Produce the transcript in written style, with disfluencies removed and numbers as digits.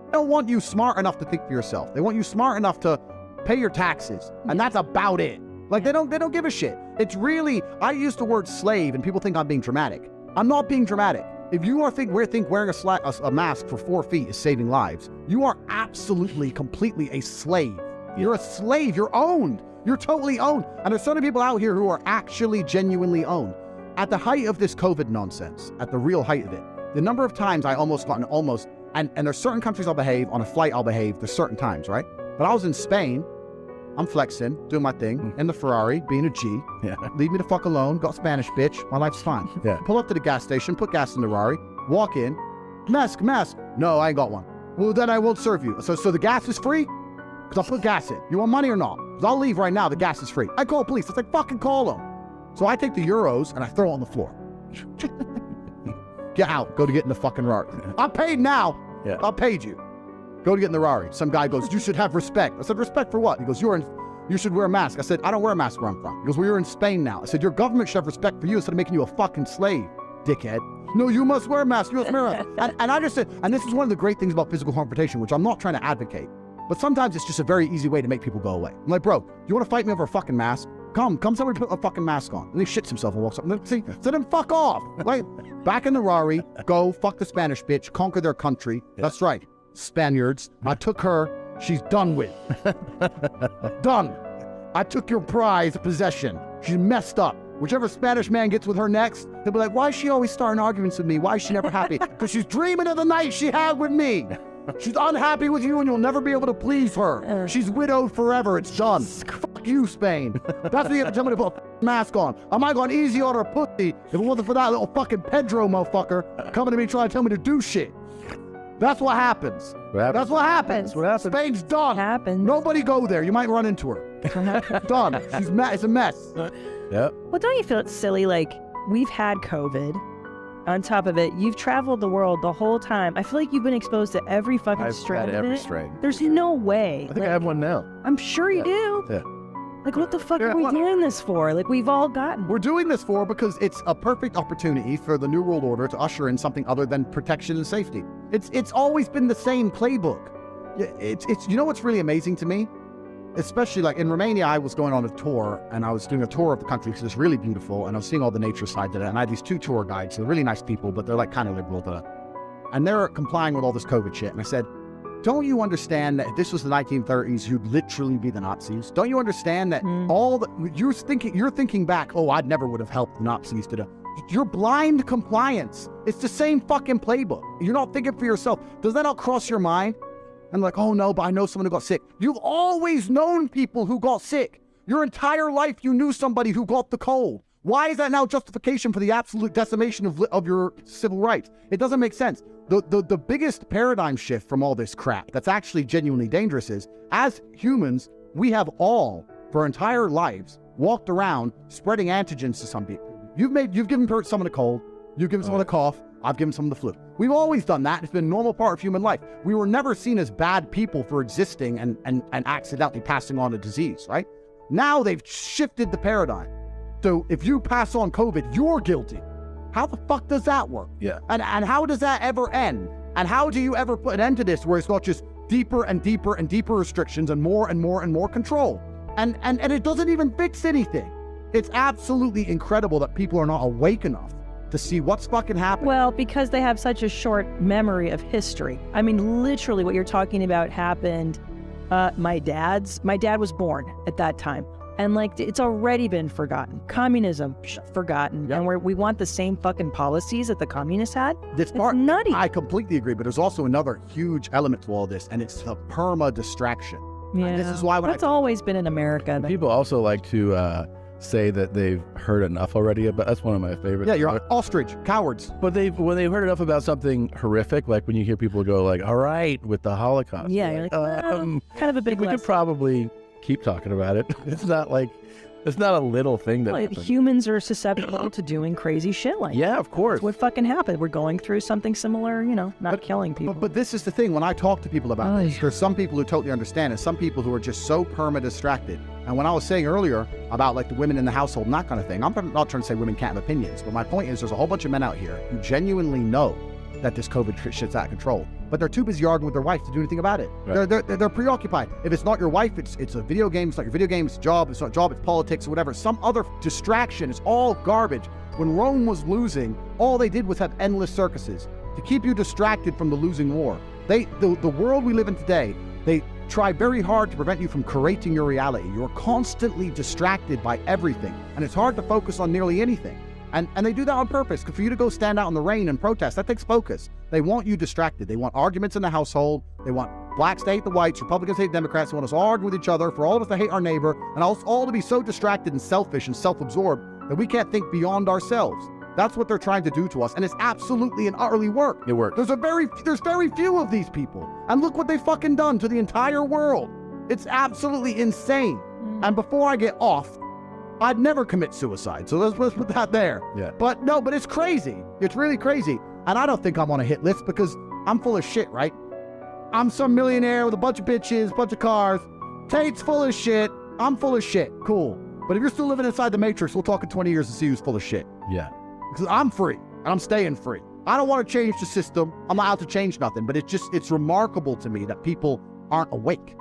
They don't want you smart enough to think for yourself. They want you smart enough to pay your taxes, and that's about it. Like, they don't give a shit. It's really, I use the word slave, and people think I'm being dramatic. I'm not being dramatic. If you are think wearing a mask for 4 feet is saving lives, you are absolutely, completely a slave. You're a slave. You're owned. You're totally owned. And there's so many people out here who are actually genuinely owned. At the height of this COVID nonsense, at the real height of it, the number of times I and there's certain countries I'll behave, on a flight I'll behave, there's certain times, right? But I was in Spain, I'm flexing, doing my thing, in the Ferrari, being a G. Yeah. Leave me the fuck alone, got Spanish bitch, my life's fine. Yeah. Pull up to the gas station, put gas in the Ferrari, walk in, mask. No, I ain't got one. Well, then I won't serve you. So the gas is free? Because I'll put gas in. You want money or not? Because I'll leave right now, the gas is free. I call police. It's like, fucking call them. So I take the euros and I throw it on the floor. Get out. Go to get in the fucking Rari. I'm paid now. Yeah. I paid you. Go to get in the Rari. Some guy goes, you should have respect. I said, respect for what? He goes, you should wear a mask. I said, I don't wear a mask where I'm from. He goes, well, you're in Spain now. I said, your government should have respect for you instead of making you a fucking slave, dickhead. No, you must wear a mask. You must wear a mask. And I just said, and this is one of the great things about physical confrontation, which I'm not trying to advocate, but sometimes it's just a very easy way to make people go away. I'm like, bro, you want to fight me over a fucking mask? Come somebody put a fucking mask on. And he shits himself and walks up. And see, so then fuck off. Like, back in the Rari, go fuck the Spanish bitch, conquer their country. Yeah. That's right. Spaniards. I took her. She's done with. Done. I took your prized possession. She's messed up. Whichever Spanish man gets with her next, they'll be like, why is she always starting arguments with me? Why is she never happy? Because she's dreaming of the night she had with me. She's unhappy with you and you'll never be able to please her. She's widowed forever. It's done. Fuck you, Spain. That's what you have to tell me to put a mask on. I might go easy on her pussy if it wasn't for that little fucking Pedro motherfucker coming to me trying to tell me to do shit. That's what happens. That's what happens. Spain's done. Nobody go there. You might run into her. Done. It's a mess. Yep. Well, don't you feel it's silly? Like, we've had COVID. On top of it, you've traveled the world the whole time. I feel like you've been exposed to every fucking strain. I've had every strain. There's no way. I think I have one now. I'm sure you do. Yeah. Like, what the fuck are we doing this for? Like, we've all gotten. We're doing this because it's a perfect opportunity for the New World Order to usher in something other than protection and safety. It's always been the same playbook. It's you know what's really amazing to me? Especially like in Romania, I was going on a tour and I was doing a tour of the country because it's really beautiful and I was seeing all the nature side of it. And I had these 2 tour guides. They're really nice people, but they're like kind of liberal. And they're complying with all this COVID shit. And I said, don't you understand that if this was the 1930s, you'd literally be the Nazis? Don't you understand that you're thinking back, oh, I never would have helped the Nazis to You're blind compliance. It's the same fucking playbook. You're not thinking for yourself. Does that not cross your mind? And like, oh no, but I know someone who got sick. You've always known people who got sick. Your entire life, you knew somebody who got the cold. Why is that now justification for the absolute decimation of your civil rights? It doesn't make sense. The biggest paradigm shift from all this crap that's actually genuinely dangerous is, as humans, we have all, for our entire lives, walked around spreading antigens to some people. You've given someone a cold, you've given someone a cough, I've given someone the flu. We've always done that. It's been a normal part of human life. We were never seen as bad people for existing and accidentally passing on a disease, right? Now they've shifted the paradigm. So if you pass on COVID, you're guilty. How the fuck does that work? Yeah. And how does that ever end? And how do you ever put an end to this where it's not just deeper and deeper and deeper restrictions and more and more and more control? And it doesn't even fix anything. It's absolutely incredible that people are not awake enough to see what's fucking happening. Well, because they have such a short memory of history. I mean, literally what you're talking about happened. My dad was born at that time. And like, it's already been forgotten. Communism, forgotten. Yep. And we want the same fucking policies that the communists had. It's nutty. I completely agree, but there's also another huge element to all this, and it's the perma-distraction. Yeah, and this is why that's always been in America. People also like to say that they've heard enough already, but that's one of my favorites. Yeah, you're ostrich, cowards. But when they've heard enough about something horrific, like when you hear people go like, all right, with the Holocaust. Yeah, you're like, kind of a big we could probably keep talking about it. It's not a little thing that humans are susceptible to doing crazy shit like that. Yeah, of course. That's what fucking happened. We're going through something similar, not killing people. But this is the thing, when I talk to people about this, there's some people who totally understand and some people who are just so perma-distracted. And when I was saying earlier about like the women in the household and that kind of thing, I'm not trying to say women can't have opinions, but my point is there's a whole bunch of men out here who genuinely know that this COVID shit's out of control. but they're too busy arguing with their wife to do anything about it. Right. They're preoccupied. If it's not your wife, it's a video game. It's not your video game. It's a job. It's not a job. It's politics or whatever. Some other distraction. It's all garbage. When Rome was losing, all they did was have endless circuses to keep you distracted from the losing war. The world we live in today, they try very hard to prevent you from creating your reality. You're constantly distracted by everything, and it's hard to focus on nearly anything. And they do that on purpose, because for you to go stand out in the rain and protest, that takes focus. They want you distracted. They want arguments in the household. They want blacks to hate the whites, Republicans to hate Democrats. They want us all arguing with each other, for all of us to hate our neighbor, and all to be so distracted and selfish and self-absorbed that we can't think beyond ourselves. That's what they're trying to do to us, and it's absolutely and utterly worked. It works. There's very few of these people, and look what they've fucking done to the entire world. It's absolutely insane. And before I get off, I'd never commit suicide, so let's put that there. Yeah. But it's crazy. It's really crazy, and I don't think I'm on a hit list because I'm full of shit, right? I'm some millionaire with a bunch of bitches, bunch of cars. Tate's full of shit. I'm full of shit. Cool. But if you're still living inside the Matrix, we'll talk in 20 years to see who's full of shit. Yeah. Because I'm free, and I'm staying free. I don't want to change the system. I'm not out to change nothing, but it's remarkable to me that people aren't awake.